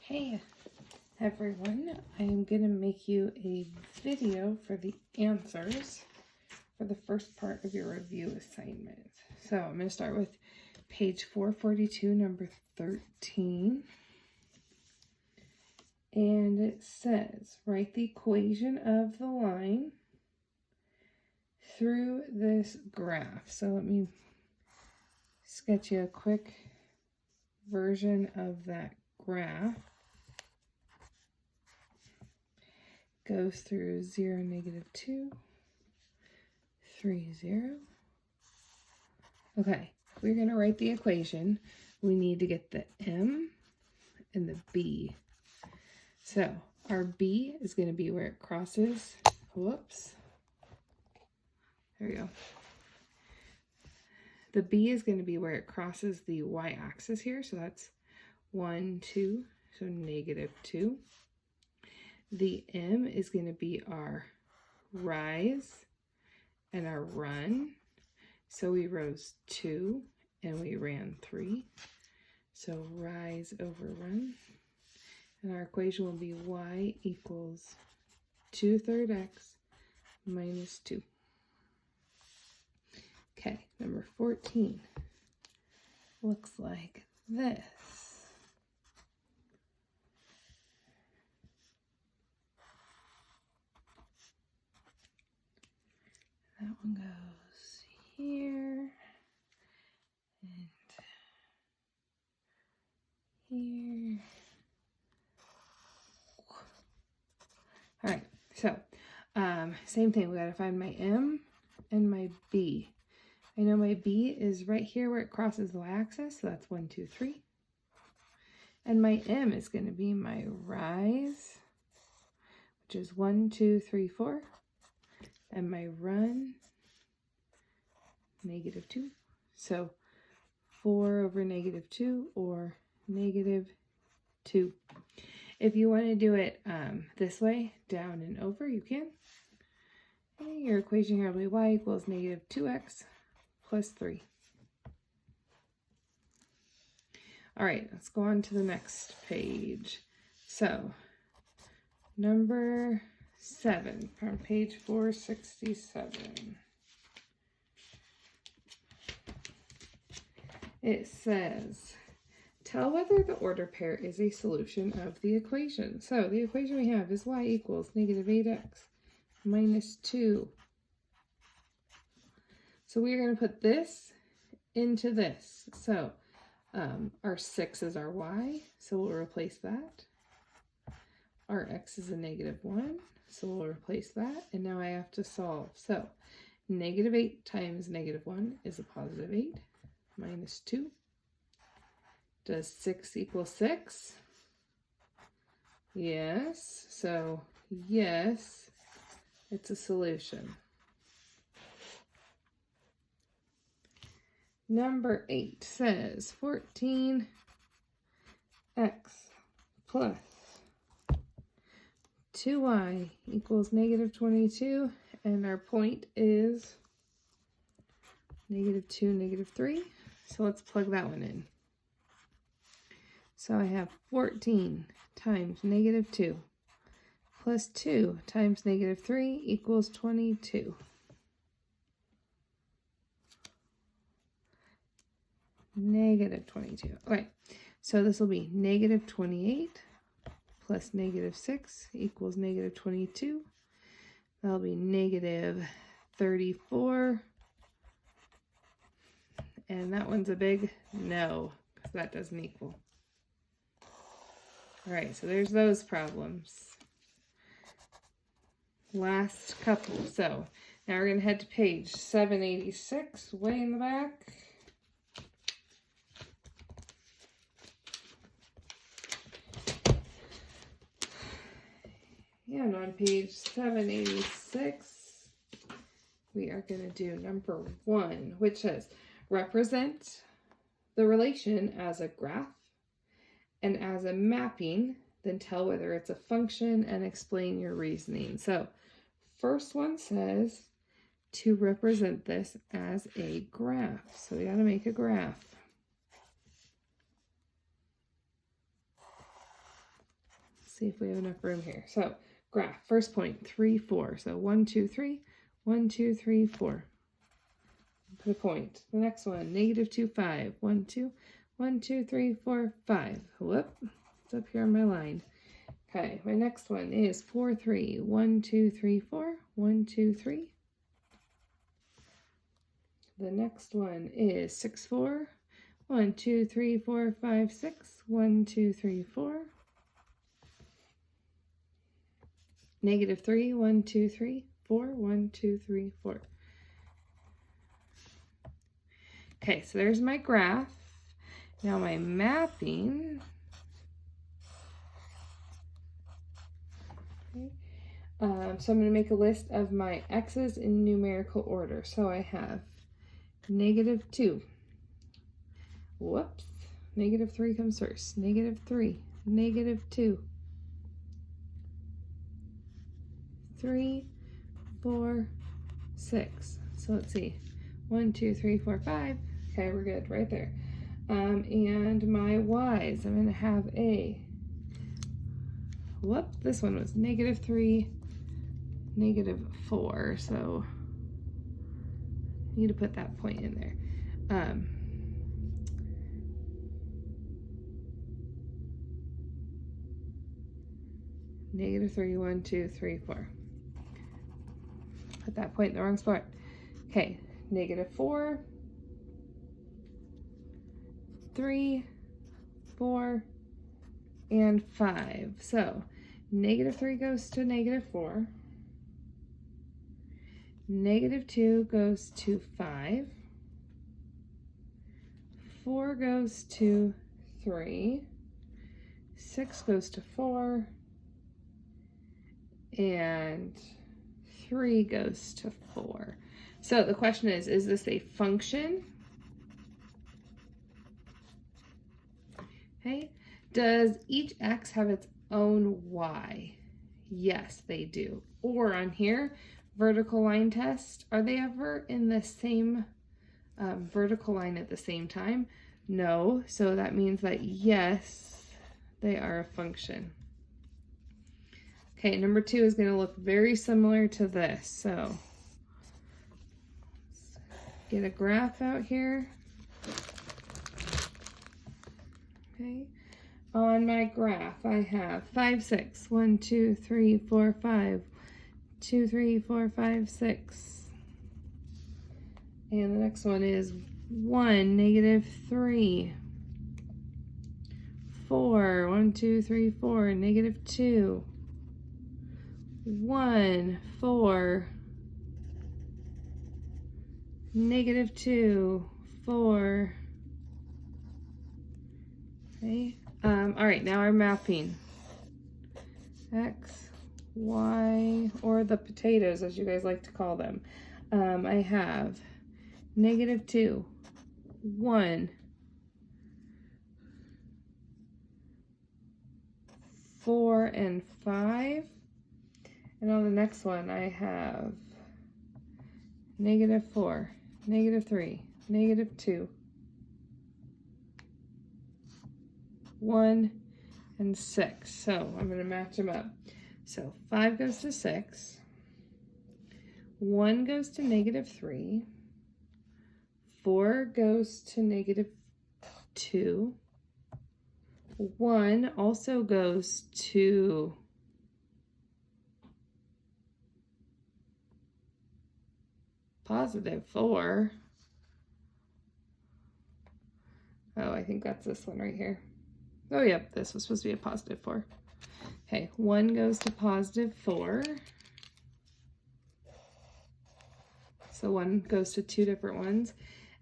Hey everyone, I am going to make you a video for the answers for the first part of your review assignment. So I'm going to start with page 442, number 13. And it says, write the equation of the line through this graph. So let me sketch you a quick version of that graph. Goes through 0, -2, 3, 0. Okay, we're going to write the equation. We need to get the m and the b. So our b is going to be where it crosses, whoops, there we go. The b is going to be where it crosses the y-axis here, so that's 1, 2, so -2. The m is going to be our rise and our run. So we rose 2 and we ran 3. So rise over run. And our equation will be y equals 2/3 x minus 2. Okay, number 14 looks like this. That one goes here and here. All right, so same thing. We got to find my m and my b. I know my b is right here where it crosses the y-axis, so that's 1, 2, 3. And my m is going to be my rise, which is 1, 2, 3, 4. And my run, -2. So 4 over -2 or -2. If you want to do it this way, down and over, you can. And your equation here will be y equals -2x plus 3. All right, let's go on to the next page. So number 7 from page 467. It says, tell whether the order pair is a solution of the equation. So the equation we have is y equals -8x minus 2. So we're going to put this into this. So our 6 is our y, so we'll replace that. Our x is a -1. So we'll replace that, and now I have to solve. So -8 times -1 is a +8, minus 2. Does 6 equal 6? Yes, so yes, it's a solution. Number 8 says 14x plus 2y equals -22, and our point is -2, -3. So let's plug that one in. So I have 14 times -2 plus 2 times -3 equals 22. -22. Okay, so this will be -28. Plus -6 equals -22. That'll be -34. And that one's a big no, because that doesn't equal. All right, so there's those problems. Last couple. So now we're going to head to page 786, way in the back. And on page 786, we are going to do number 1, which says, represent the relation as a graph and as a mapping, then tell whether it's a function and explain your reasoning. So first one says to represent this as a graph. So we got to make a graph. see if we have enough room here. So graph, first point, 3, 4. So 1, 2, 3, 1, 2, 3, 4. Put a point. The next one, -2, 5. 1, 2, 1, 2, 3, 4, 5. Whoop, it's up here on my line. Okay, my next one is 4, 3. 1, 2, 3, 4. 1, 2, 3. The next one is 6, 4. 1, 2, 3, 4, 5, 6. 1, 2, 3, 4. -3. 1, 2, 3, 4. 1, 2, 3, 4. Okay, so there's my graph. Now my mapping. Okay. So I'm going to make a list of my x's in numerical order. So I have -2. Whoops. -3 comes first. -3. -2. 3, 4, 6. So let's see. 1, 2, 3, 4, 5. Okay, we're good right there. And my y's, I'm going to have a, whoop, this one was -3, -4. So I need to put that point in there. -3, 1, 2, 3, 4. Put that point in the wrong spot. Okay, -4, 3, 4, and 5. So -3 goes to -4. -2 goes to 5. 4 goes to 3. 6 goes to 4. And 3 goes to 4. So the question is this a function? Okay. Does each x have its own y? Yes, they do. Or on here, vertical line test. Are they ever in the same vertical line at the same time? No. So that means that yes, they are a function. Okay, number 2 is going to look very similar to this. So let's get a graph out here. Okay, on my graph I have 5, 6. 1, 2, 3, 4, 5. 2, 3, 4, 5, 6. And the next one is 1, -3. 4, 1, 2, 3, 4, -2. 1, 4, -2, 4. Okay. All right, now our mapping. X, Y, or the potatoes, as you guys like to call them. I have -2, 1, 4, and 5. And on the next one, I have -4, -3, -2, 1, and 6. So I'm going to match them up. So 5 goes to 6. 1 goes to -3. 4 goes to -2. 1 also goes to +4. Oh, I think that's this one right here. Oh, yep, this was supposed to be a +4. Okay, 1 goes to +4. So 1 goes to 2 different ones,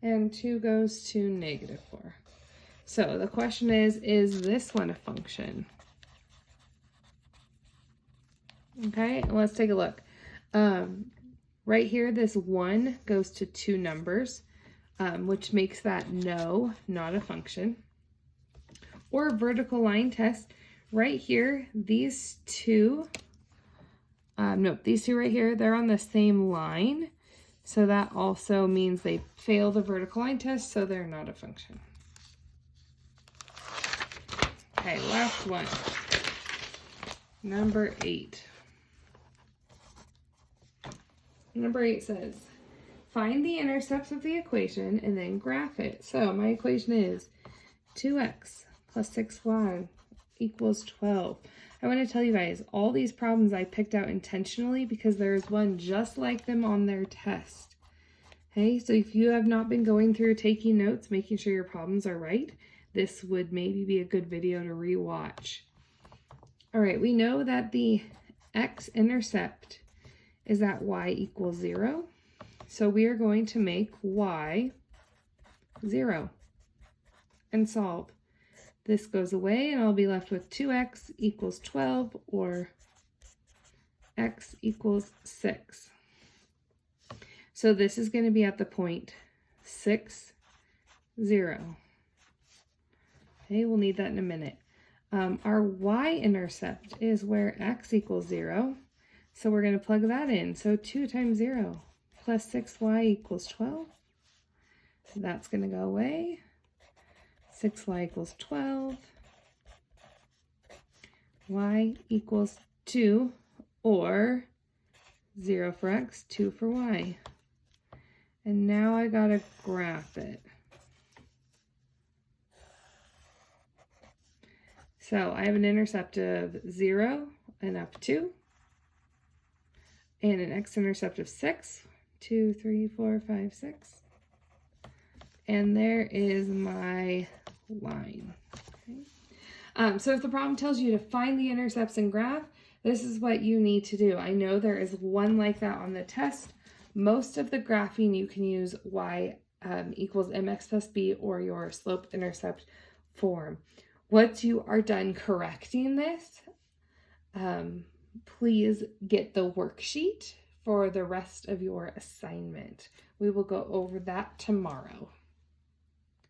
and 2 goes to -4. So the question is this one a function? Okay, let's take a look. Right here, this 1 goes to 2 numbers, which makes that no, not a function. Or vertical line test. Right here, these two, nope, these two right here, they're on the same line. So that also means they fail the vertical line test, so they're not a function. Okay, last one. Number 8. Number 8 says, find the intercepts of the equation and then graph it. So my equation is 2x plus 6y equals 12. I want to tell you guys, all these problems I picked out intentionally because there's one just like them on their test. Okay, so if you have not been going through taking notes, making sure your problems are right, this would maybe be a good video to rewatch. All right, we know that the x-intercept is at y equals 0. So we are going to make y 0 and solve. This goes away and I'll be left with 2x equals 12 or x equals 6. So this is going to be at the point 6, 0. Okay, we'll need that in a minute. Our y-intercept is where x equals 0. So we're going to plug that in. So 2 times 0 plus 6y equals 12. That's going to go away. 6y equals 12. Y equals 2, or 0 for x, 2 for y. And now I got to graph it. So I have an intercept of 0 and up 2, and an x-intercept of 6, 2, 3, 4, 5, 6. And there is my line. Okay. So if the problem tells you to find the intercepts and graph, this is what you need to do. I know there is one like that on the test. Most of the graphing you can use y equals mx plus b or your slope-intercept form. Once you are done correcting this, please get the worksheet for the rest of your assignment. We will go over that tomorrow.